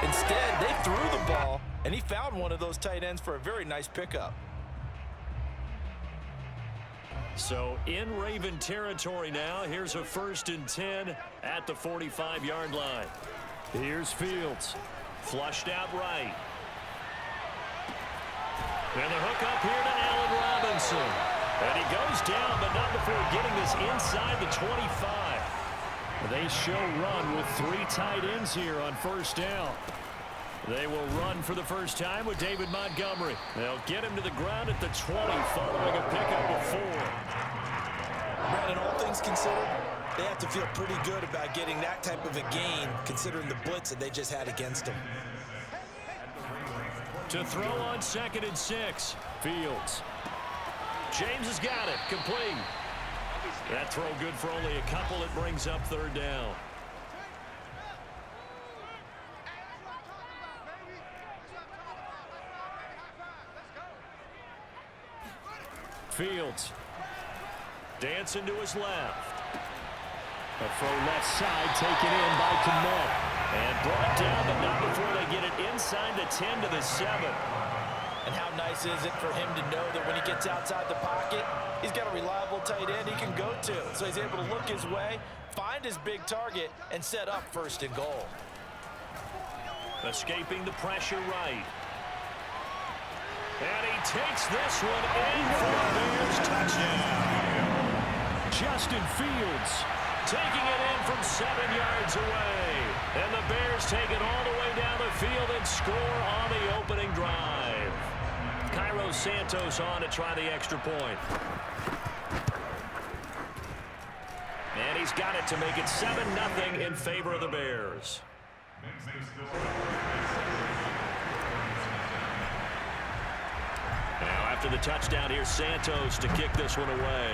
Instead, they threw the ball, and he found one of those tight ends for a very nice pickup. So in Raven territory now. Here's a 1st and 10 at the 45-yard line. Here's Fields. Flushed out right. And the hook up here to Allen Robinson. And he goes down, but not before getting this inside the 25. They show run with 3 tight ends here on 1st down. They will run for the first time with David Montgomery. They'll get him to the ground at the 20 following a pickup of 4. Brandon, all things considered, they have to feel pretty good about getting that type of a gain considering the blitz that they just had against them. To throw on 2nd and 6. Fields. James has got it. Complete. That throw good for only a couple. It brings up 3rd down. Fields. Dancing to his left. A throw left side taken in by Kmet. And brought down, but not before they get it inside the 10 to the 7. And how nice is it for him to know that when he gets outside the pocket, he's got a reliable tight end he can go to. So he's able to look his way, find his big target, and set up 1st and goal. Escaping the pressure right. And he takes this one in for a Bears touchdown. Justin Fields taking it in from 7 yards away. And the Bears take it all the way down the field and score on the opening drive. Cairo Santos on to try the extra point. And he's got it to make it 7-0 in favor of the Bears. Now after the touchdown, here's Santos to kick this one away.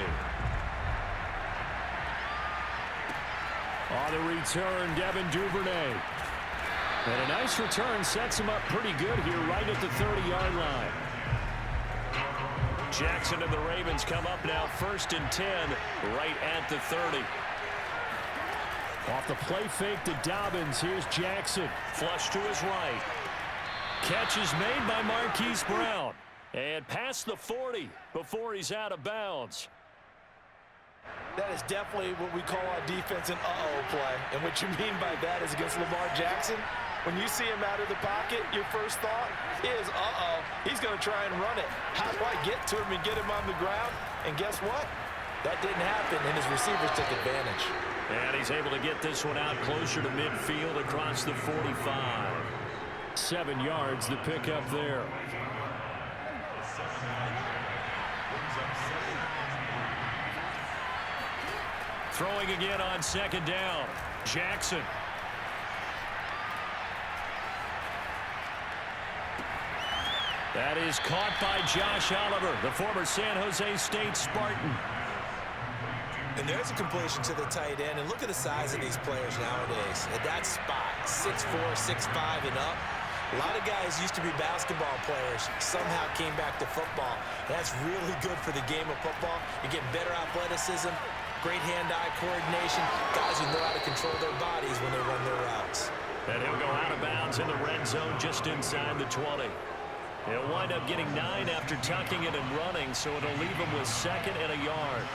On the return, Devin Duvernay. And a nice return sets him up pretty good here right at the 30-yard line. Jackson and the Ravens come up now 1st and 10 right at the 30. Off the play fake to Dobbins. Here's Jackson. Flush to his right. Catch is made by Marquise Brown. And past the 40 before he's out of bounds. That is definitely what we call on defense an uh-oh play. And what you mean by that is against Lamar Jackson, when you see him out of the pocket, your first thought is, uh-oh, he's going to try and run it. How do I get to him and get him on the ground? And guess what? That didn't happen, and his receivers took advantage. And he's able to get this one out closer to midfield across the 45. 7 yards, the pickup there. Throwing again on 2nd down. Jackson. That is caught by Josh Oliver, the former San Jose State Spartan. And there's a completion to the tight end. And look at the size of these players nowadays. At that spot, 6'4", 6'5", and up. A lot of guys used to be basketball players, somehow came back to football. That's really good for the game of football. You're getting better athleticism, great hand-eye coordination, guys who know how to control their bodies when they run their routes. And he'll go out of bounds in the red zone just inside the 20. He'll wind up getting 9 after tucking it and running, so it'll leave him with 2nd and a yard.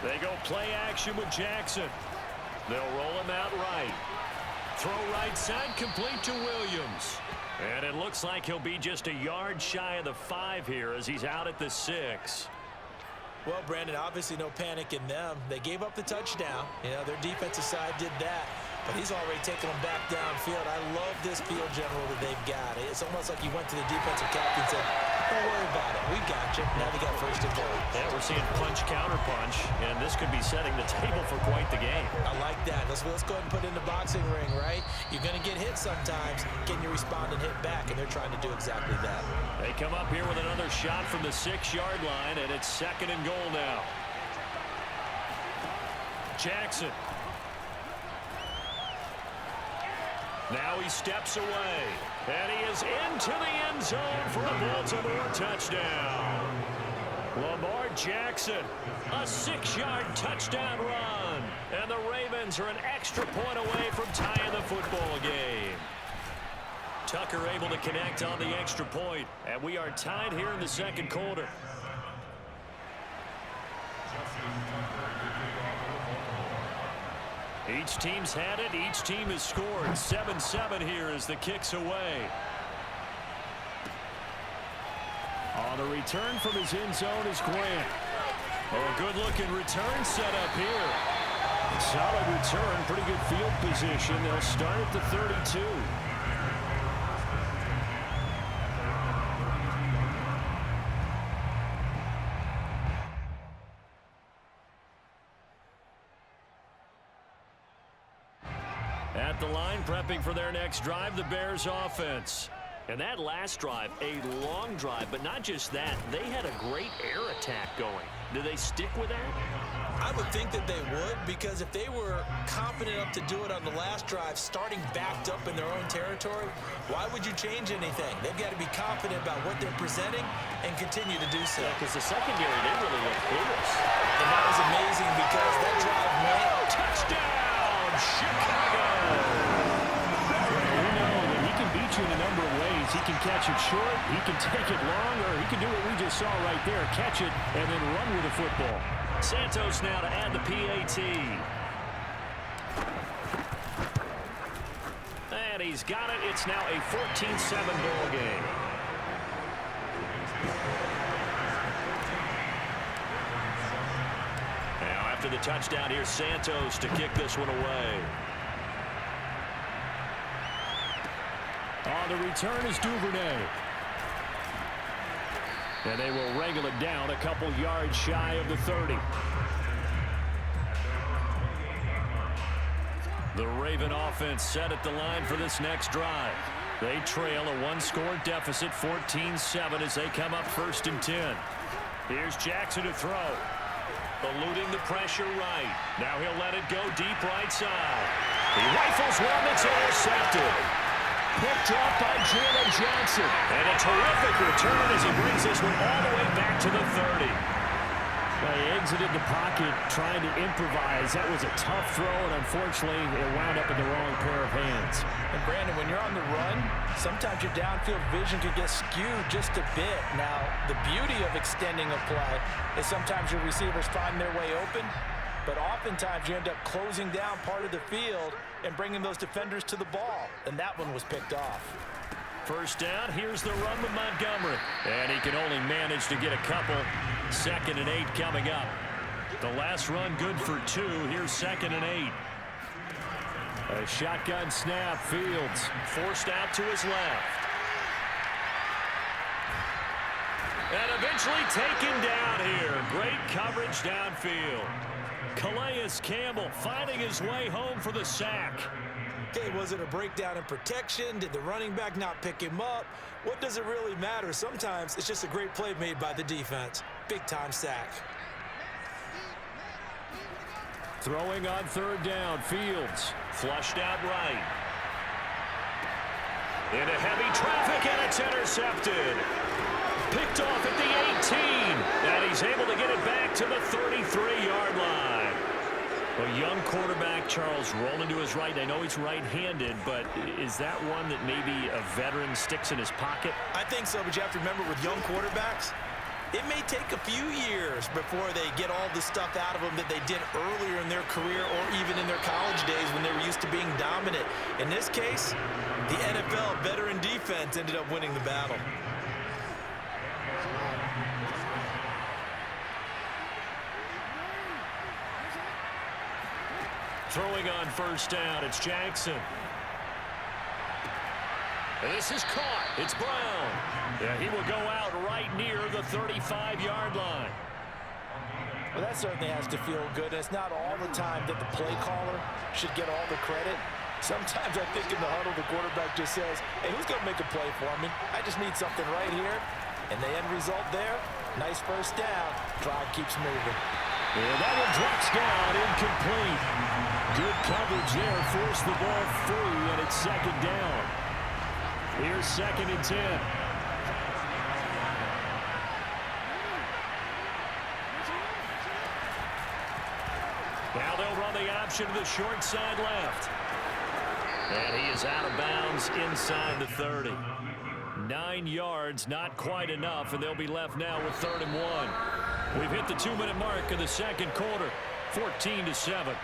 They go play action with Jackson. They'll roll him out right. Throw right side, complete to Williams. And it looks like he'll be just a yard shy of the 5 here as he's out at the 6. Well, Brandon, obviously no panic in them. They gave up the touchdown. You know, their defensive side did that. But he's already taken them back downfield. I love this field general that they've got. It's almost like he went to the defensive captain and said, don't worry about it. We got you. Now they got 1st and goal. Yeah, we're seeing punch, counter punch, and this could be setting the table for quite the game. I like that. Let's go ahead and put it in the boxing ring, right? You're going to get hit sometimes. Can you respond and hit back? And they're trying to do exactly that. They come up here with another shot from the 6-yard line, and it's 2nd and goal now. Jackson. Now he steps away, and he is into the end zone for a Baltimore touchdown. Lamar Jackson, a 6-yard touchdown run, and the Ravens are an extra point away from tying the football game. Tucker able to connect on the extra point, and we are tied here in the second quarter. Each team's had it. Each team has scored. 7-7 here as the kick's away. On the return from his end zone is Grant. Oh, a good-looking return set up here. Solid return, pretty good field position. They'll start at the 32. At the line, prepping for their next drive, the Bears offense. And that last drive, a long drive, but not just that. They had a great air attack going. Do they stick with that? I would think that they would, because if they were confident enough to do it on the last drive, starting backed up in their own territory, why would you change anything? They've got to be confident about what they're presenting and continue to do so. Yeah, because the secondary, they really look clueless. And that was amazing because that drive went. Touchdown, Chicago! We know that he can beat you in a number of ways. He can catch it short, he can take it long, or he can do what we just saw right there, catch it and then run with the football. Santos now to add the PAT. And he's got it. It's now a 14-7 ball game. Now after the touchdown, here's Santos to kick this one away. On the return is Duvernay. And they will wrangle it down a couple yards shy of the 30. The Raven offense set at the line for this next drive. They trail a one-score deficit, 14-7, as they come up 1st and 10. Here's Jackson to throw. Eluding the pressure right. Now he'll let it go deep right side. He rifles one that's intercepted. Picked up by Jalen Johnson. And a terrific return as he brings this one all the way back to the 30. Well, he exited the pocket trying to improvise. That was a tough throw, and unfortunately, it wound up in the wrong pair of hands. And Brandon, when you're on the run, sometimes your downfield vision can get skewed just a bit. Now, the beauty of extending a play is sometimes your receivers find their way open, but oftentimes you end up closing down part of the field and bringing those defenders to the ball, and that one was picked off. First down, here's the run with Montgomery. And he can only manage to get a couple. 2nd and 8 coming up. The last run good for 2. Here's 2nd and 8. A shotgun snap, Fields. Forced out to his left. And eventually taken down here. Great coverage downfield. Calais Campbell finding his way home for the sack. Okay, was it a breakdown in protection? Did the running back not pick him up? What does it really matter? Sometimes it's just a great play made by the defense. Big-time sack. Throwing on 3rd down, Fields. Flushed out right. Into heavy traffic, and it's intercepted. Picked off at the 18. And he's able to get it back to the 33-yard line. A young quarterback, Charles, rolling to his right. I know he's right-handed, but is that one that maybe a veteran sticks in his pocket? I think so, but you have to remember with young quarterbacks, it may take a few years before they get all the stuff out of them that they did earlier in their career or even in their college days when they were used to being dominant. In this case, the NFL veteran defense ended up winning the battle. Throwing on 1st down, it's Jackson. This is caught. It's Brown. Yeah, he will go out right near the 35-yard line. Well, that certainly has to feel good. It's not all the time that the play caller should get all the credit. Sometimes I think in the huddle, the quarterback just says, hey, who's going to make a play for me? I just need something right here. And the end result there, nice 1st down. Drive keeps moving. Yeah, that one drops down, incomplete. Good coverage there, forced the ball free, and it's 2nd down. Here's 2nd and 10. Now they'll run the option to the short side left. And he is out of bounds inside the 30. 9 yards, not quite enough, and they'll be left now with 3rd and 1. We've hit the 2-minute mark of the second quarter, 14-7.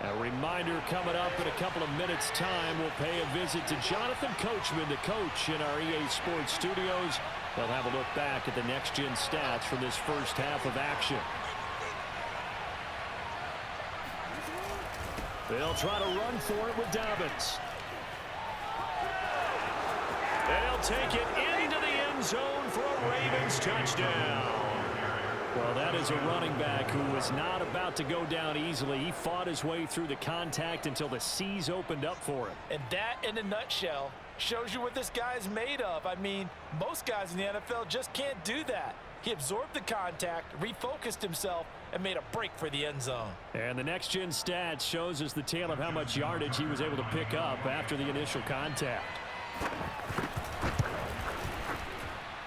A reminder coming up in a couple of minutes' time. We'll pay a visit to Jonathan Coachman, the coach in our EA Sports studios. They'll have a look back at the next-gen stats from this first half of action. They'll try to run for it with Dobbins. They'll take it into the end zone for a Ravens touchdown. Well, that is a running back who was not about to go down easily. He fought his way through the contact until the seas opened up for him. And that, in a nutshell, shows you what this guy is made of. I mean, most guys in the NFL just can't do that. He absorbed the contact, refocused himself, and made a break for the end zone. And the next-gen stats shows us the tale of how much yardage he was able to pick up after the initial contact.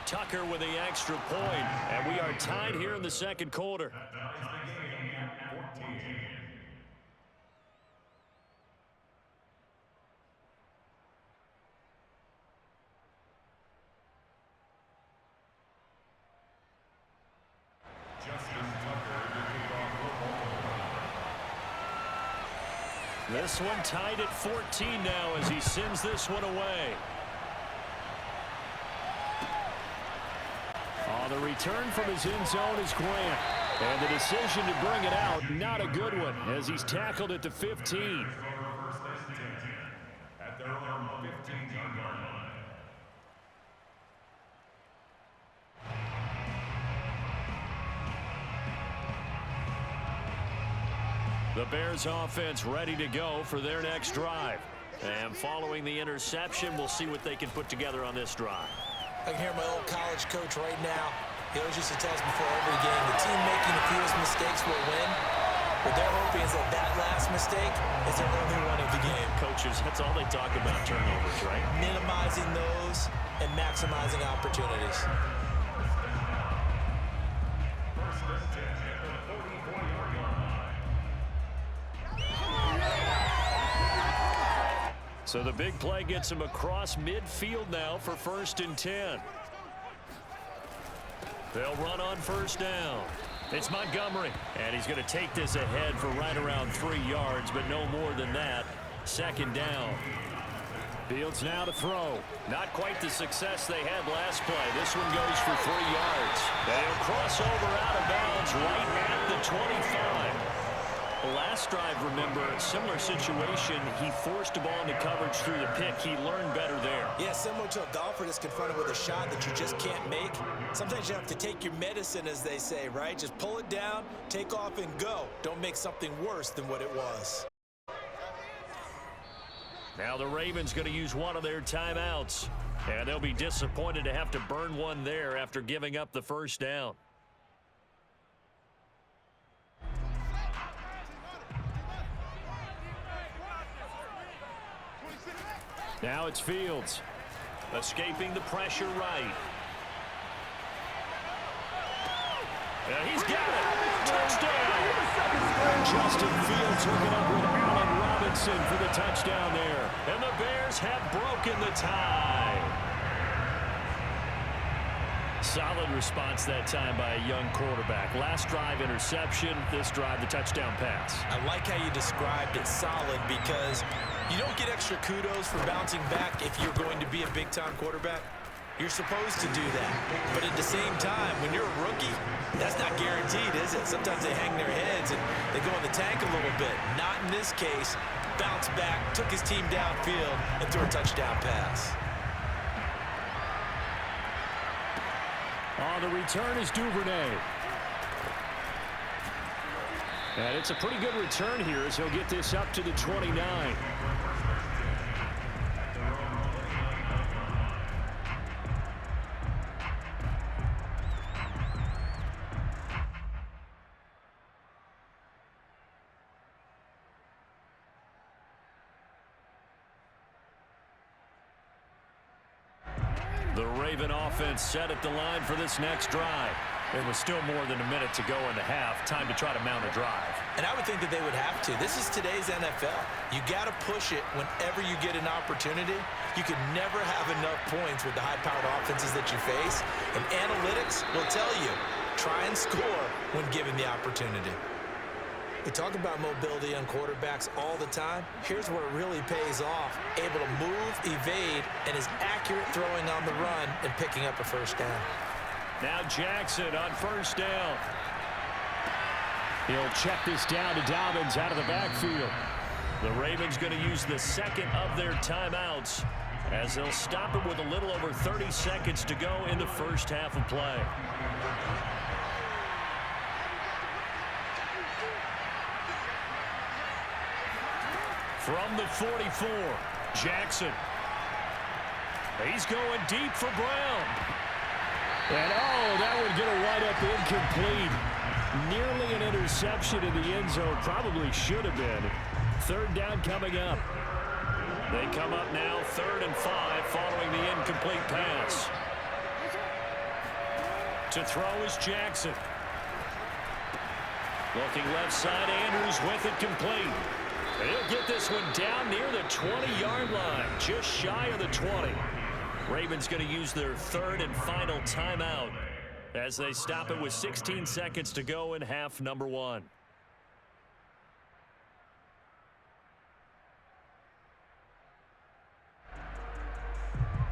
Tucker with the extra point, and we are tied here in the second quarter. This one tied at 14 now as he sends this one away. The return from his end zone is Grant. And the decision to bring it out, not a good one, as he's tackled at the 15. The Bears offense ready to go for their next drive. And following the interception, we'll see what they can put together on this drive. I can hear my old college coach right now. He always used to tell us before every game, the team making the fewest mistakes will win. What they're hoping is that last mistake is their only one of the game. Coaches, that's all they talk about, turnovers, right? Minimizing those and maximizing opportunities. So the big play gets him across midfield now for 1st and 10. They'll run on 1st down. It's Montgomery, and he's going to take this ahead for right around 3 yards, but no more than that. 2nd down. Fields now to throw. Not quite the success they had last play. This one goes for 3 yards. They'll cross over out of bounds right at the 25. Last drive, remember, similar situation. He forced a ball into coverage through the pick. He learned better there. Yeah, similar to a golfer that's confronted with a shot that you just can't make. Sometimes you have to take your medicine, as they say, right? Just pull it down, take off, and go. Don't make something worse than what it was. Now the Ravens going to use one of their timeouts. And they'll be disappointed to have to burn one there after giving up the 1st down. Now it's Fields. Escaping the pressure right. And he's got it. Touchdown. Justin Fields hooking up with Allen Robinson for the touchdown there. And the Bears have broken the tie. Solid response that time by a young quarterback. Last drive interception. This drive the touchdown pass. I like how you described it, solid, because you don't get extra kudos for bouncing back if you're going to be a big-time quarterback. You're supposed to do that. But at the same time, when you're a rookie, that's not guaranteed, is it? Sometimes they hang their heads and they go in the tank a little bit. Not in this case. Bounced back, took his team downfield, and threw a touchdown pass. On the return is Duvernay. And it's a pretty good return here as he'll get this up to the 29. The Raven offense set at the line for this next drive. There was still more than a minute to go in the half. Time to try to mount a drive. And I would think that they would have to. This is today's NFL. You got to push it whenever you get an opportunity. You can never have enough points with the high-powered offenses that you face. And analytics will tell you, try and score when given the opportunity. We talk about mobility on quarterbacks all the time. Here's where it really pays off. Able to move, evade, and is accurate throwing on the run and picking up a first down. Now Jackson on first down. He'll check this down to Dobbins out of the backfield. The Ravens going to use the second of their timeouts as they'll stop it with a little over 30 seconds to go in the first half of play. From the 44, Jackson. He's going deep for Brown. And, oh, that would get a wide-up incomplete. Nearly an interception in the end zone. Probably should have been. Third down coming up. They come up now 3rd and 5 following the incomplete pass. To throw is Jackson. Looking left side, Andrews with it complete. He'll get this one down near the 20-yard line, just shy of the 20. Ravens going to use their 3rd and final timeout as they stop it with 16 seconds to go in half number 1.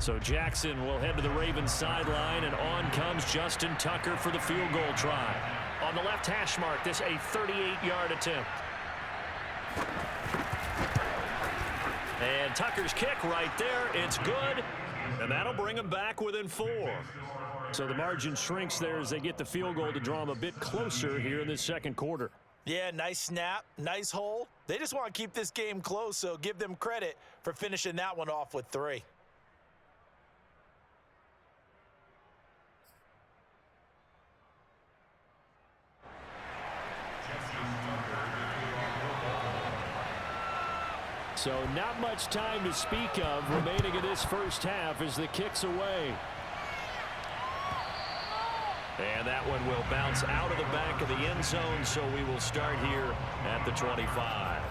So Jackson will head to the Ravens sideline, and on comes Justin Tucker for the field goal try. On the left hash mark, this a 38-yard attempt. And Tucker's kick right there. It's good. And that'll bring them back within 4. So the margin shrinks there as they get the field goal to draw them a bit closer here in this second quarter. Yeah, nice snap, nice hole. They just want to keep this game close, so give them credit for finishing that one off with 3. So not much time to speak of remaining in this first half as the kick's away. And that one will bounce out of the back of the end zone, so we will start here at the 25.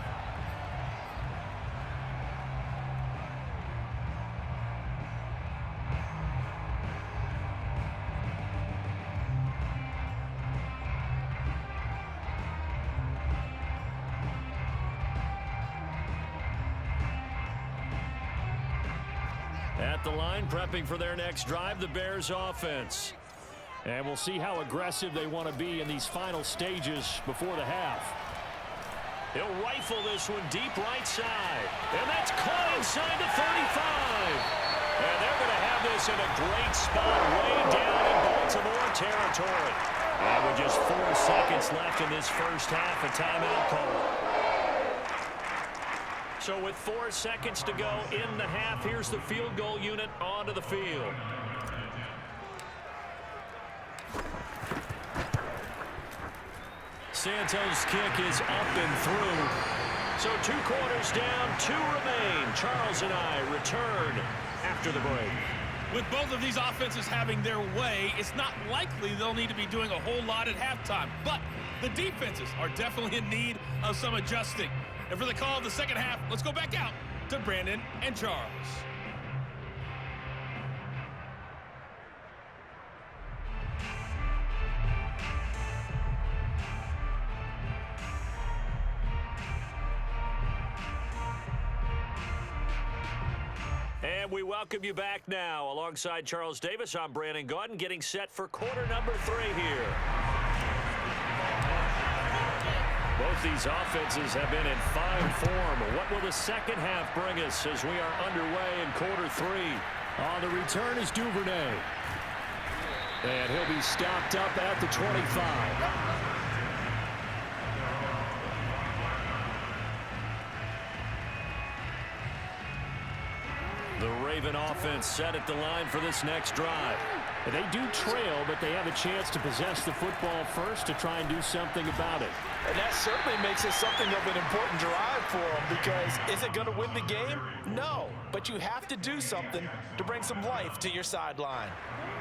At the line, prepping for their next drive, the Bears offense. And we'll see how aggressive they want to be in these final stages before the half. He'll rifle this one deep right side. And that's caught inside the 35. And they're going to have this in a great spot way down in Baltimore territory. And with just 4 seconds left in this first half, a timeout call. So with 4 seconds to go in the half, here's the field goal unit onto the field. Santos' kick is up and through. So 2 quarters down, 2 remain. Charles and I return after the break. With both of these offenses having their way, it's not likely they'll need to be doing a whole lot at halftime. But the defenses are definitely in need of some adjusting. And for the call of the second half, let's go back out to Brandon and Charles. And we welcome you back now. Alongside Charles Davis, I'm Brandon Gaudin, getting set for quarter number 3 here. Both these offenses have been in fine form. What will the second half bring us as we are underway in quarter 3? On the return is Duvernay. And he'll be stopped up at the 25. The Raven offense set at the line for this next drive. And they do trail, but they have a chance to possess the football first to try and do something about it. And that certainly makes it something of an important drive for them, because is it going to win the game? No, but you have to do something to bring some life to your sideline.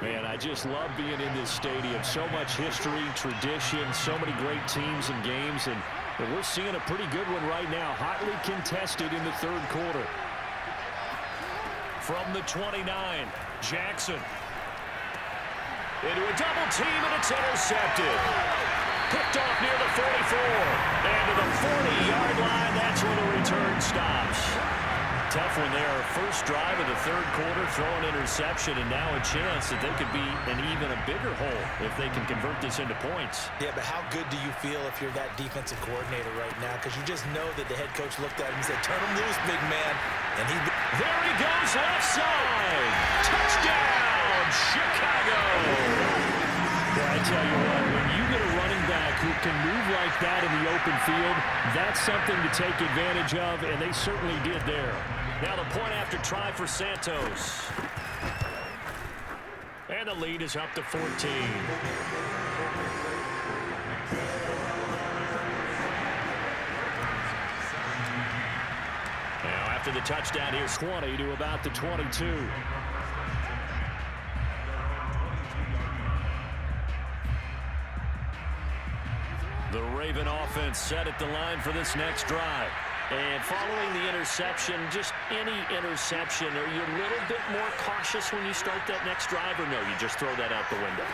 Man, I just love being in this stadium. So much history, tradition, so many great teams and games, and we're seeing a pretty good one right now, hotly contested in the third quarter. From the 29, Jackson. Into a double team, and it's intercepted. Picked off near the 44. And to the 40-yard line, that's where the return stops. Tough one there. First drive of the third quarter, throw an interception, and now a chance that they could be in even a bigger hole if they can convert this into points. Yeah, but how good do you feel if you're that defensive coordinator right now? Because you just know that the head coach looked at him and said, turn him loose, big man. And there he goes, left side. Touchdown, Chicago. Well, I tell you what, when you get a running back who can move like that in the open field, that's something to take advantage of, and they certainly did there. Now the point after try for Santos. And the lead is up to 14. Now after the touchdown, here's 20 to about the 22. The Raven offense set at the line for this next drive. And following the interception, just any interception, are you a little bit more cautious when you start that next drive, or no, you just throw that out the window?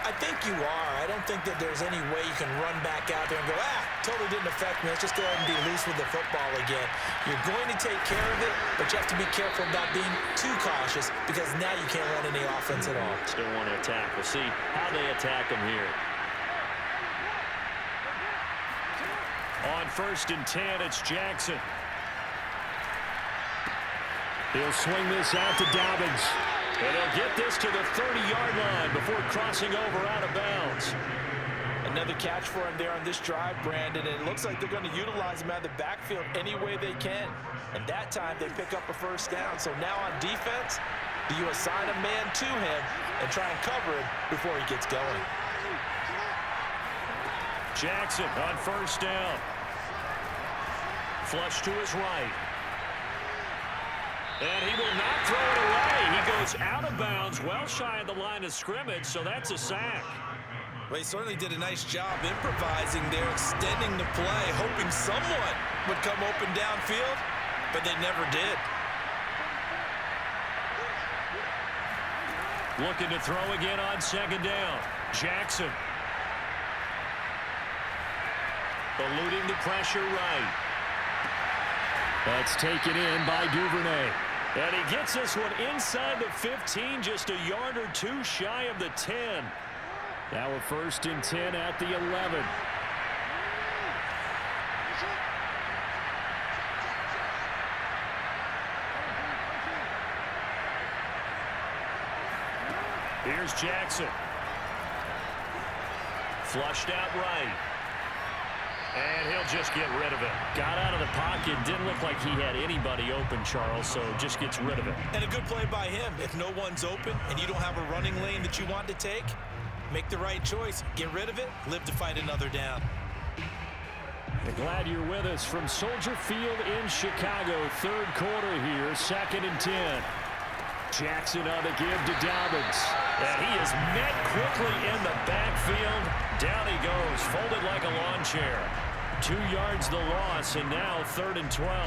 I think you are. I don't think that there's any way you can run back out there and go, totally didn't affect me. Let's just go ahead and be loose with the football again. You're going to take care of it, but you have to be careful about being too cautious, because now you can't run any offense at all. Still want to attack. We'll see how they attack them here. On 1st and 10, it's Jackson. He'll swing this out to Dobbins. And he'll get this to the 30-yard line before crossing over out of bounds. Another catch for him there on this drive, Brandon, and it looks like they're going to utilize him out of the backfield any way they can. And that time they pick up a first down. So now on defense, do you assign a man to him and try and cover him before he gets going? Jackson on 1st down. Flush to his right. And he will not throw it away. He goes out of bounds, well shy of the line of scrimmage, so that's a sack. Well, he certainly did a nice job improvising there, extending the play, hoping someone would come open downfield, but they never did. Looking to throw again on 2nd down. Jackson. Eluding the pressure right. That's taken in by Duvernay. And he gets this one inside the 15, just a yard or two shy of the 10. Now a 1st and 10 at the 11. Here's Jackson. Flushed out right. And he'll just get rid of it. Got out of the pocket. Didn't look like he had anybody open, Charles, so just gets rid of it. And a good play by him. If no one's open and you don't have a running lane that you want to take, make the right choice. Get rid of it. Live to fight another down. And glad you're with us from Soldier Field in Chicago. Third quarter here, 2nd and 10. Jackson on the give to Dobbins. And he is met quickly in the backfield. Down he goes, folded like a lawn chair. 2 yards the loss, and now 3rd and 12.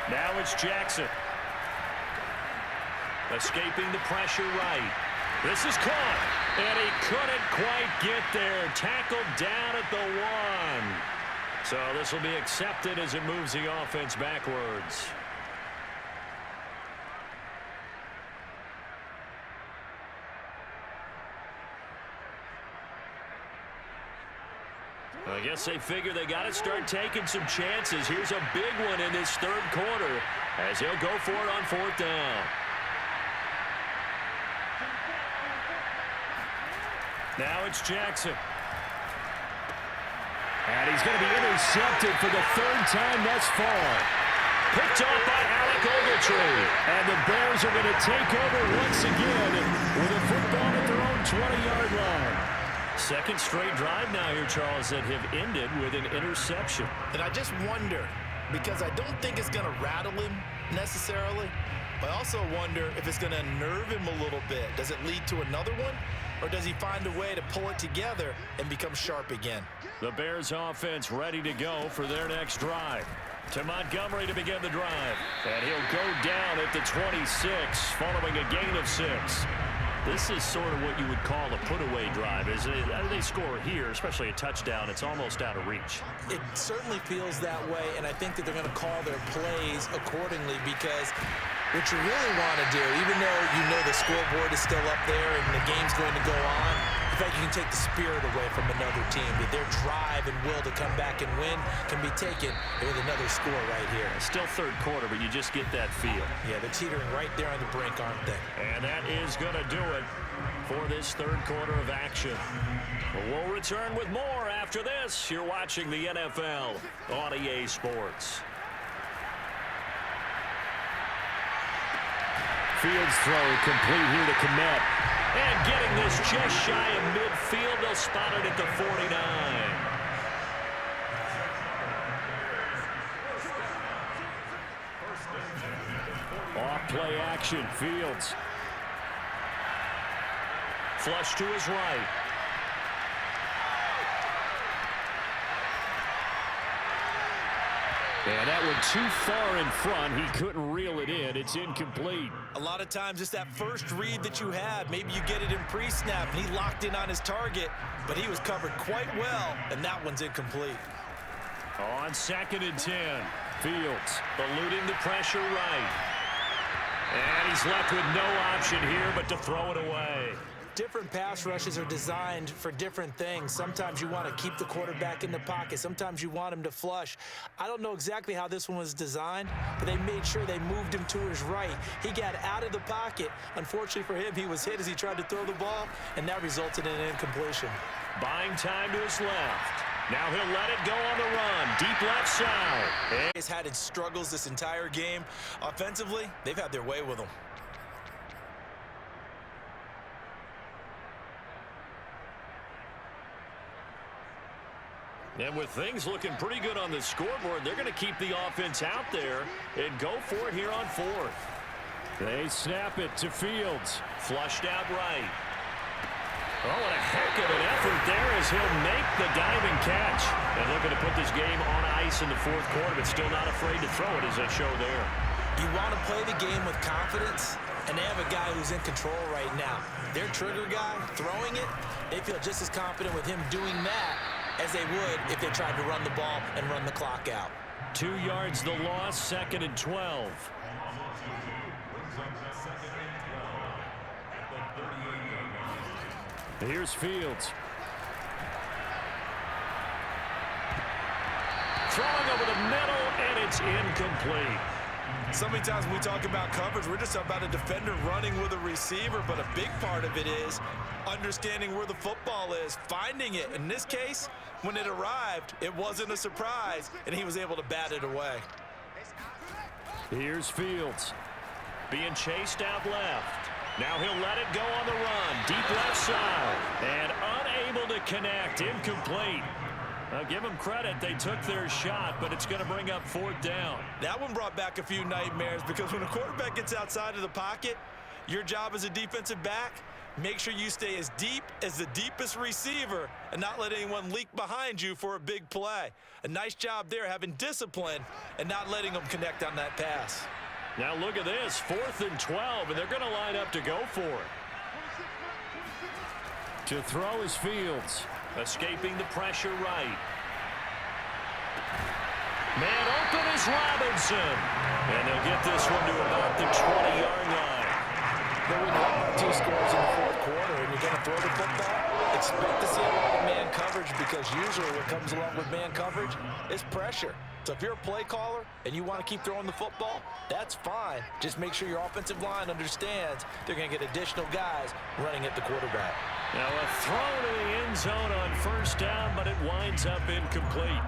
Now it's Jackson. Escaping the pressure right. This is caught. And he couldn't quite get there. Tackled down at the 1. So this will be accepted as it moves the offense backwards. I guess they figure they got to start taking some chances. Here's a big one in this third quarter as he'll go for it on fourth down. Now it's Jackson. And he's going to be intercepted for the third time thus far. Picked off by Alec Ogletree. And the Bears are going to take over once again with a football at their own 20-yard line. Second straight drive now here, Charles, that have ended with an interception. And I just wonder, because I don't think it's going to rattle him necessarily, but I also wonder if it's going to unnerve him a little bit. Does it lead to another one? Or does he find a way to pull it together and become sharp again? The Bears offense ready to go for their next drive. To Montgomery to begin the drive. And he'll go down at the 26 following a gain of 6. This is sort of what you would call a put-away drive. They score here, especially a touchdown, it's almost out of reach. It certainly feels that way, and I think that they're going to call their plays accordingly because what you really want to do, even though you know the scoreboard is still up there and the game's going to go on, in fact, you can take the spirit away from another team. Their drive and will to come back and win can be taken with another score right here. Still third quarter, but you just get that feel. Yeah, they're teetering right there on the brink, aren't they? And that is going to do it for this third quarter of action. We'll return with more after this. You're watching the NFL on EA Sports. Fields throw complete here to Kmet. And getting this just shy of midfield. They'll spot it at the 49. Off play action. Fields. Flush to his right. And that one too far in front. He couldn't reel it in. It's incomplete. A lot of times it's that first read that you have. Maybe you get it in pre-snap, and he locked in on his target, but he was covered quite well, and that one's incomplete. On 2nd and 10. Fields Eluding the pressure right. And he's left with no option here but to throw it away. Different pass rushes are designed for different things. Sometimes you want to keep the quarterback in the pocket. Sometimes you want him to flush. I don't know exactly how this one was designed, but they made sure they moved him to his right. He got out of the pocket. Unfortunately for him, he was hit as he tried to throw the ball, and that resulted in an incompletion. Buying time to his left. Now he'll let it go on the run. Deep left side. He's had its struggles this entire game. Offensively, they've had their way with him. And with things looking pretty good on the scoreboard, they're going to keep the offense out there and go for it here on fourth. They snap it to Fields. Flushed out right. Oh, what a heck of an effort there as he'll make the diving catch. And looking to put this game on ice in the fourth quarter, but still not afraid to throw it as they show there. You want to play the game with confidence, and they have a guy who's in control right now. Their trigger guy throwing it, they feel just as confident with him doing that as they would if they tried to run the ball and run the clock out. 2 yards the loss, 2nd and 12. Here's Fields. Throwing over the middle, and it's incomplete. So many times when we talk about coverage, we're just talking about a defender running with a receiver, but a big part of it is understanding where the football is, finding it. In this case, when it arrived, it wasn't a surprise, and he was able to bat it away. Here's Fields. Being chased out left. Now he'll let it go on the run. Deep left side. And unable to connect. Incomplete. Now give them credit. They took their shot, but it's going to bring up fourth down. That one brought back a few nightmares because when a quarterback gets outside of the pocket, your job as a defensive back, make sure you stay as deep as the deepest receiver and not let anyone leak behind you for a big play. A nice job there having discipline and not letting them connect on that pass. Now look at this, 4th and 12, and they're going to line up to go for it. To throw is Fields. Escaping the pressure right. Man open is Robinson. And they'll get this one to about the 20-yard line. Then when you're up by 2 scores in the fourth quarter and you're going to throw the football, expect to see a lot of man coverage, because usually what comes along with man coverage is pressure. So if you're a play caller and you want to keep throwing the football, that's fine. Just make sure your offensive line understands they're going to get additional guys running at the quarterback. Now a throw to the end zone on first down, but it winds up incomplete.